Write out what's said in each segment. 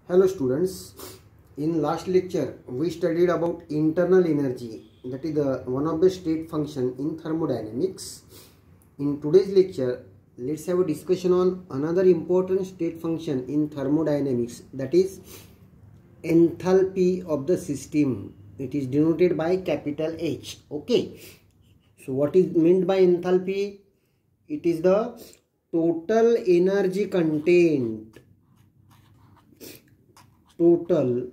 Hello students, in last lecture we studied about internal energy, that is one of the state function in thermodynamics. In today's lecture, let's have a discussion on another important state function in thermodynamics, that is enthalpy of the system. It is denoted by capital H. Okay, so what is meant by enthalpy? It is the total energy content. Total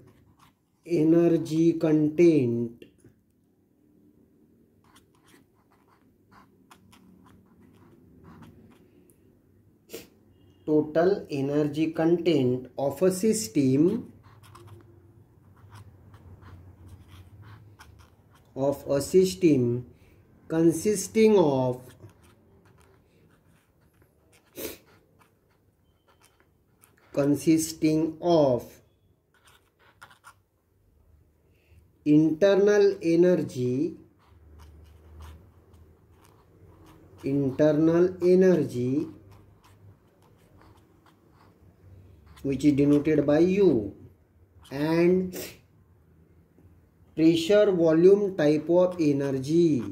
energy content of a system consisting of internal energy which is denoted by U, and pressure volume type of energy,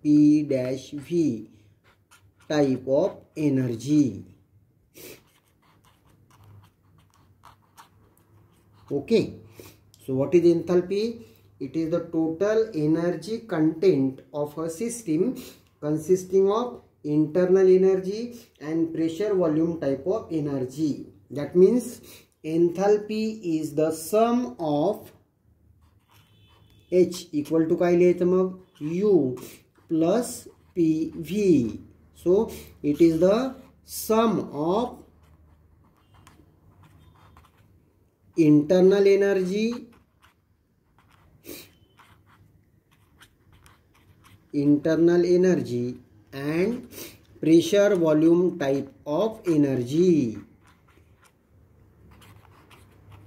P dash V type of energy. Okay, so what is enthalpy? It is the total energy content of a system consisting of internal energy and pressure volume type of energy. That means enthalpy is the sum of H equal to काय लिहायचं मग U plus PV. So it is the sum of internal energy and pressure volume type of energy.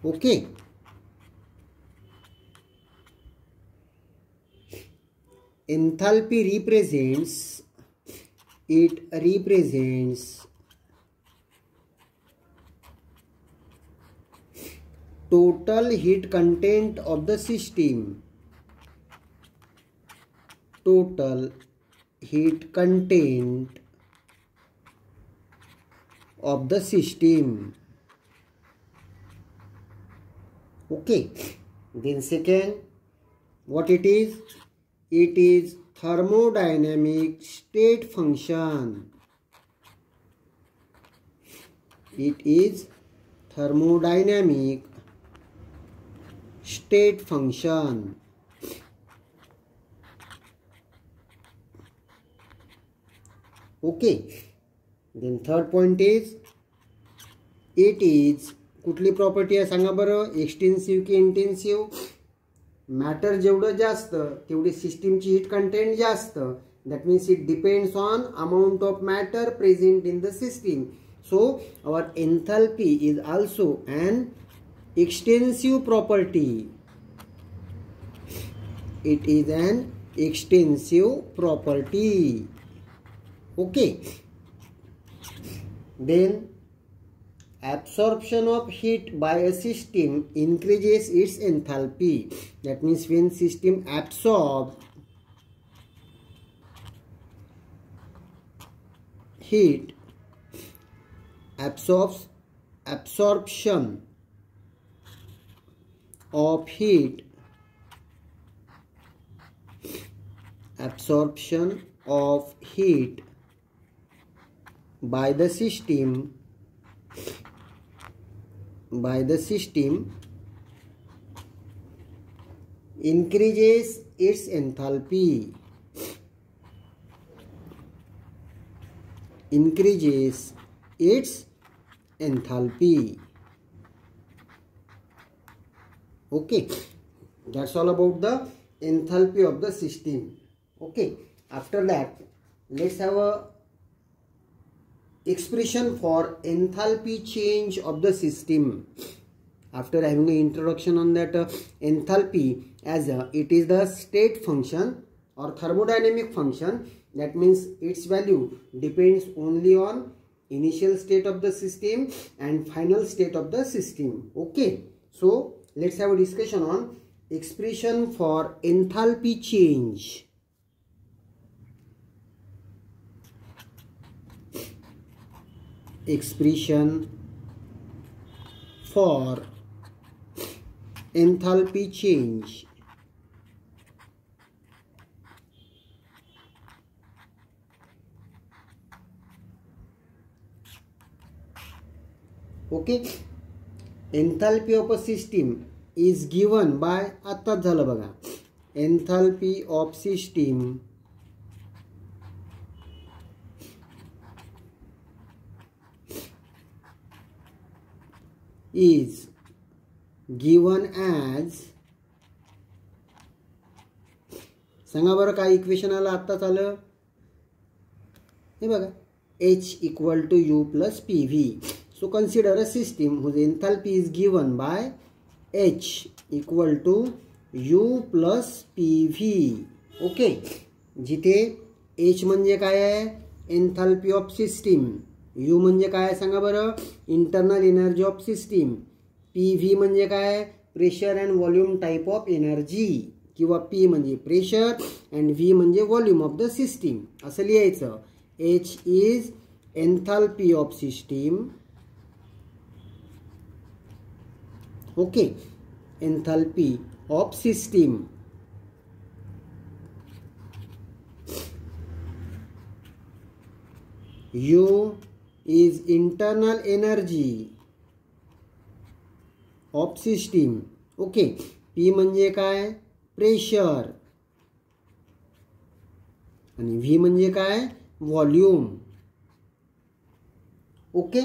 Okay, enthalpy represents total heat content of the system. Okay, then second, what it is? It is thermodynamic state function. It is thermodynamic state function. Okay, then third point is, it is कुठली property आहे सांगा बरं, extensive की intensive. Matter जेवढं जास्त तेवढी सिस्टीमची heat content जास्त. That means it depends on amount of matter present in the system. So our enthalpy is also an extensive property. It is an extensive property. Okay, then absorption of heat by a system increases its enthalpy. That means when system absorbs heat, absorption of heat by the system increases its enthalpy. Okay, that's all about the enthalpy of the system. Okay, after that let's have a expression for enthalpy change of the system. After having an introduction on that enthalpy, as it is the state function or thermodynamic function, that means its value depends only on initial state of the system and final state of the system. Okay, so let's have a discussion on expression for enthalpy change. Expression for enthalpy change. Okay, enthalpy of a system is given by, आत्ताच झालं बघा, enthalpy of system is given as, सांगा बरं काय equation आलं आत्ताच आलं, हे बघा, H equal to U plus PV. So consider a system whose enthalpy is given by H equal to U plus PV. Okay, जिथे H म्हणजे काय आहे, एन्थाल्पी ऑफ सिस्टीम, U म्हणजे काय सांगा बरं, internal energy of system, PV म्हणजे काय, pressure and volume type of energy, किंवा P म्हणजे प्रेशर अँड V म्हणजे व्हॉल्यूम ऑफ द सिस्टीम, असं लिहायचं. H is enthalpy of system. Okay, enthalpy of system. U is internal energy of system. Okay, P म्हणजे काय, pressure, आणि V म्हणजे काय, व्हॉल्यूम. ओके,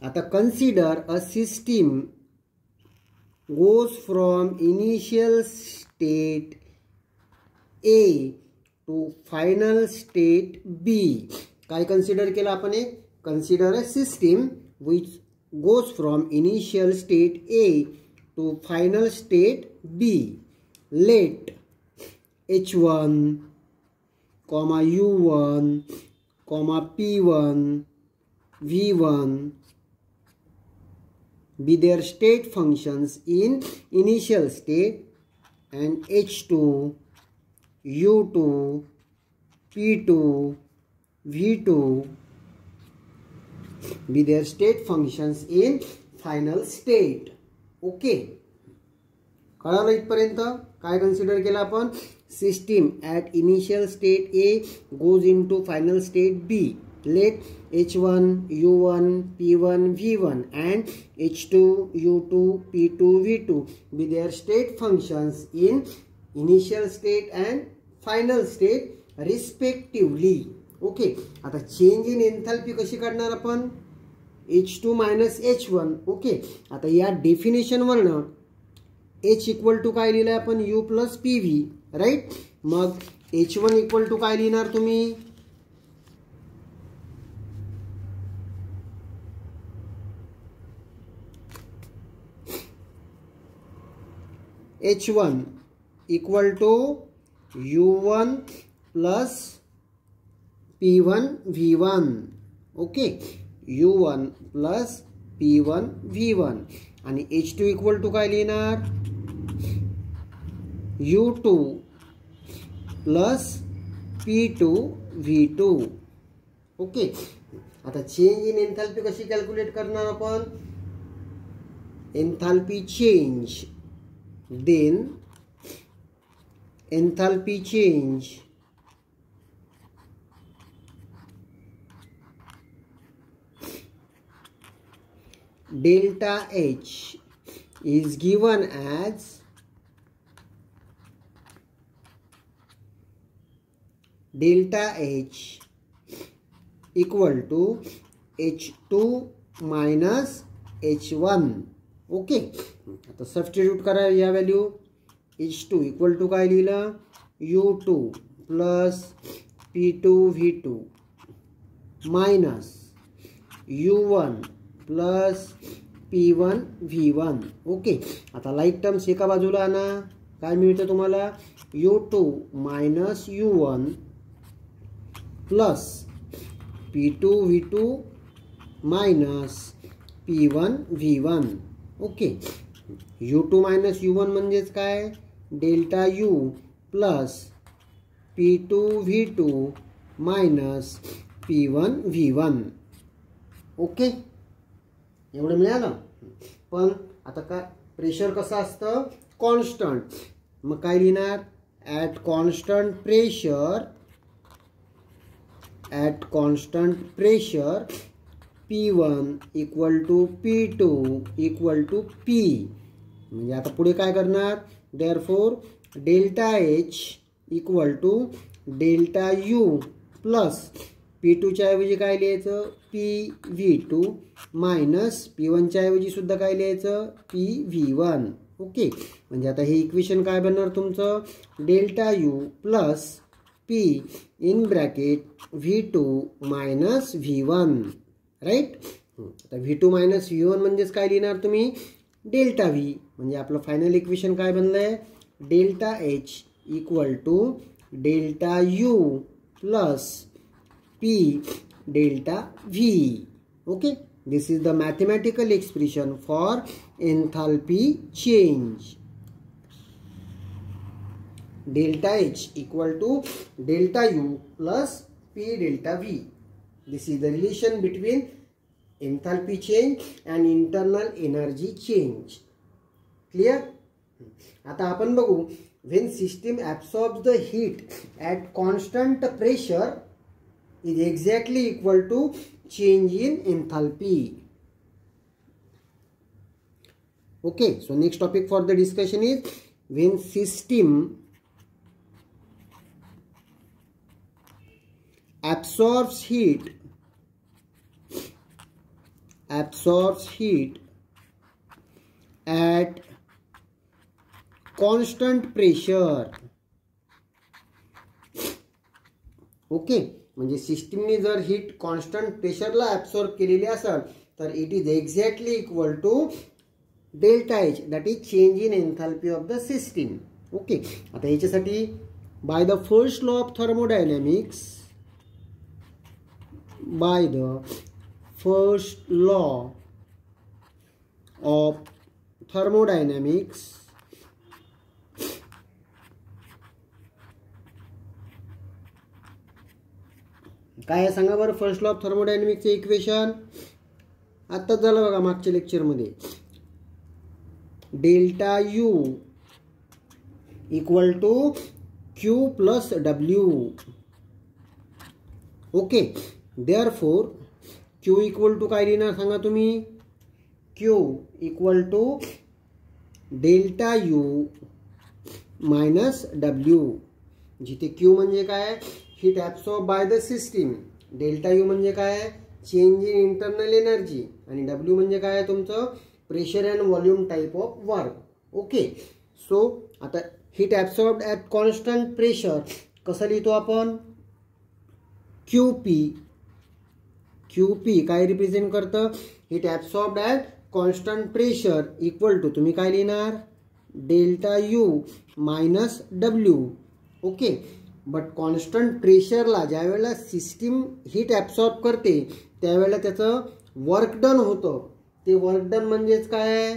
आता consider a system goes from initial state A to final state B. काय consider केलं आपण, एक consider a system which goes from initial state A to final state B. Let H1, U1, P1, V1 be their state functions in initial state, and H2, U2, P2, V2 be their state functions in final state. Okay, कळालं इथपर्यंत. काय consider केलं आपण, system at initial state A goes into final state B. Let H1, U1, P1, V1 and H2, U2, P2, V2 be their state functions in initial state and final state respectively. Okay, आता change in enthalpy कशी काढणार आपण, H2 minus H1. Okay, आता या definition वरनं H equal to काय लिहिलंय आपण, U plus PV, राईट. मग H1 इक्वल टू काय लिहिणार तुम्ही, H1 equal to U1 plus P1 V1. Okay, U1 plus P1 V1. आणि H2 equal to काय लिहिणार, U2 plus P2 V2. Okay, आता चेंज इन एन्थाल्पी कशी कॅल्क्युलेट करणार आपण, enthalpy change, then enthalpy change delta H is given as delta H equal to H2 minus H1. Okay, आता substitute करा या value. H2 equal to काय लिहिलं, U2 plus P2 V2 minus U1 plus P1 V1. Okay, आता like terms एका बाजूला आणा, काय मिळतं तुम्हाला U2 minus U1 plus P2 V2 minus P1 V1. Okay, U2 minus U1 म्हणजेच काय delta U plus P2 V2 minus P1 V1. Okay, एवढं मिळालं. पण आता काय प्रेशर कसं असतं कॉन्स्टंट, मग काय लिहिणार at constant pressure P1 equal to P2 equal to P. म्हणजे आता पुढे काय करणार therefore delta H equal to delta U plus P2 च्या ऐवजी काय लिहायचं PV2 मायनस P1 च्या ऐवजी सुद्धा काय लिहायचं PV1. ओके, म्हणजे आता हे इक्वेशन काय बनणार तुमचं delta U plus P in bracket V2 minus V1. Right. आता V2 मायनस V1 म्हणजेच काय लिहिणार तुम्ही डेल्टा V. म्हणजे आपलं फायनल इक्वेशन काय बनलंय delta H equal to delta U plus P delta V. Okay, this is the mathematical expression for enthalpy change. Delta H equal to delta U plus P delta V. This is the relation between enthalpy change and internal energy change. Clear? आता आपण बघू when system absorbs the heat at constant pressure is exactly equal to change in enthalpy. Okay, so next topic for the discussion is when system absorbs heat at constant pressure. Okay, म्हणजे सिस्टीमने जर heat constant प्रेशरला absorb केलेली असेल तर it is exactly equal to delta H, that is change in enthalpy of the system. Okay, आता याच्यासाठी by the first law of thermodynamics काय सांगा बरं फर्स्ट लॉ ऑफ थर्मोडायनॅमिक्सचे इक्वेशन आत्ताच झालं बघा मागच्या लेक्चरमध्ये delta U equal to Q plus W. Okay, therefore Q equal to काय लिहिणार सांगा तुम्ही Q equal to delta U minus W. जिथे Q म्हणजे काय heat absorb by the system, delta U म्हणजे काय चेंज इन इंटरनल एनर्जी आणि W म्हणजे काय तुमचं pressure and volume type of work. Okay, so आता heat absorbed at constant pressure कसं लिहितो आपण QP काय रिप्रेझेंट करतं heat absorbed at constant pressure equal to तुम्ही काय लिहिणार delta U minus W. Okay, but constant प्रेशरला ज्या वेळेला सिस्टीम हीट ॲब्सॉर्ब करते त्यावेळेला त्याचं वर्क डन होतं. ते वर्क डन म्हणजेच काय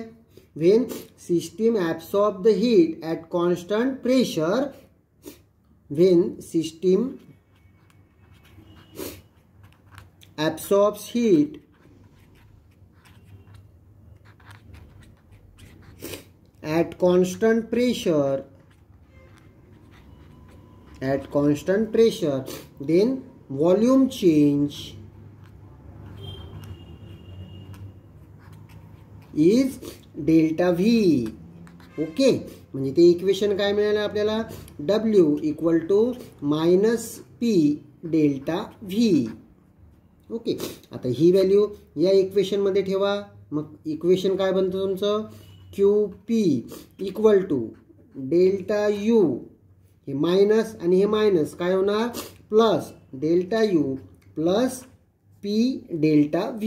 when system absorb the heat at constant pressure, when system absorbs heat at constant pressure then volume change is delta V. Okay, म्हणजे ते इक्वेशन काय मिळालं आपल्याला W equal to minus P delta V. Okay, आता ही value या equation मध्ये ठेवा. मग इक्वेशन काय बनतं तुमचं QP equal to delta U, हे मायनस आणि हे मायनस काय होणार plus delta U plus P delta V.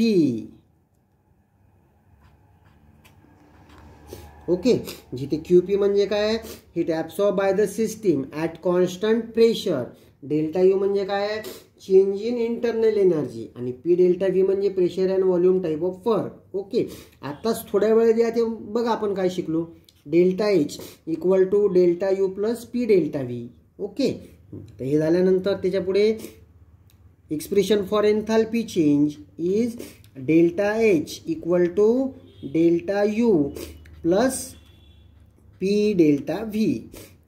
Okay. जिथे QP म्हणजे काय, heat absorb by the system at constant pressure. Delta U म्हणजे काय, चेंज इन इंटरनल एनर्जी. आणि P डेल्टा व्ही म्हणजे pressure and volume type of फर्क. Okay. आताच थोड्या वेळ द्या ते बघा आपण काय शिकलो. Delta H equal to delta U plus P delta V. Okay. तर हे झाल्यानंतर त्याच्या पुढे expression for enthalpy change is delta H equal to delta U plus P delta V.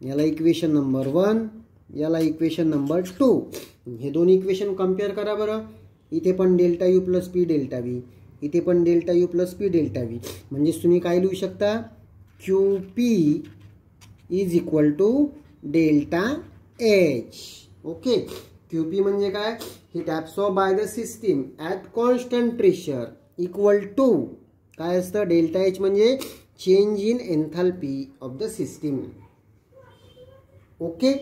याला इक्वेशन नंबर 1, याला इक्वेशन नंबर 2. हे दोन इक्वेशन कम्पेअर करा बरं. इथे पण delta U plus P delta V, इथे पण delta U plus P delta V. म्हणजेच तुम्ही काय लिहू शकता, QP is equal to delta H. Okay. QP म्हणजे काय, heat absorb by the system at constant pressure equal to काय असतं, डेल्टा एच म्हणजे change in enthalpy of the system. Okay.